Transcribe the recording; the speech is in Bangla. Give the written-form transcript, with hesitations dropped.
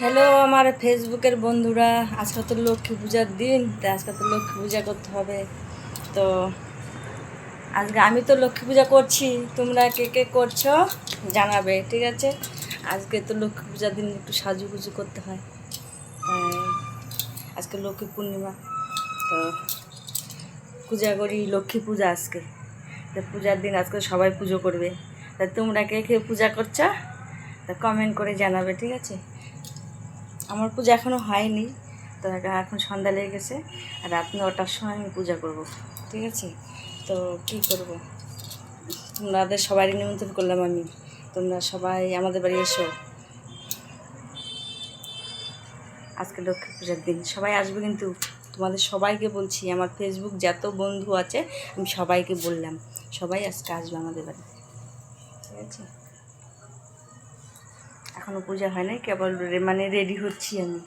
হ্যালো আমার ফেসবুকের বন্ধুরা, আজকে তো লক্ষ্মী পূজার দিন, তাই আজকে তো লক্ষ্মী পূজা করতে হবে। তো আজকে আমি তো লক্ষ্মী পূজা করছি, তোমরা কে কে করছো জানাবে, ঠিক আছে? আজকে তো লক্ষ্মী পূজার দিন একটু সাজুগুজু করতে হয়, তাই আজকে লক্ষ্মী পূর্ণিমা, তো পূজা করি, লক্ষ্মী পূজা আজকে। তো পূজার দিন আজকে সবাই পুজো করবে, তা তোমরা কে কে পূজা করছো তা কমেন্ট করে জানাবে, ঠিক আছে? আমার পূজা এখনও হয়নি, তো এখন সন্ধ্যা লেগে গেছে, আর রাত 9টার সময় আমি পূজা করব, ঠিক আছে? তো কী করব, তোমাদের সবাই নিমন্ত্রণ করলাম আমি, তোমরা সবাই আমাদের বাড়ি এসো। আজকে লক্ষ্মী পূজার দিন, সবাই আসবে কিন্তু। তোমাদের সবাইকে বলছি, আমার ফেসবুক যত বন্ধু আছে আমি সবাইকে বললাম, সবাই আজকে আসবে আমাদের বাড়িতে, ঠিক আছে? এখনও পূজা হয় নাই, কেবল রেডি হচ্ছি আমি।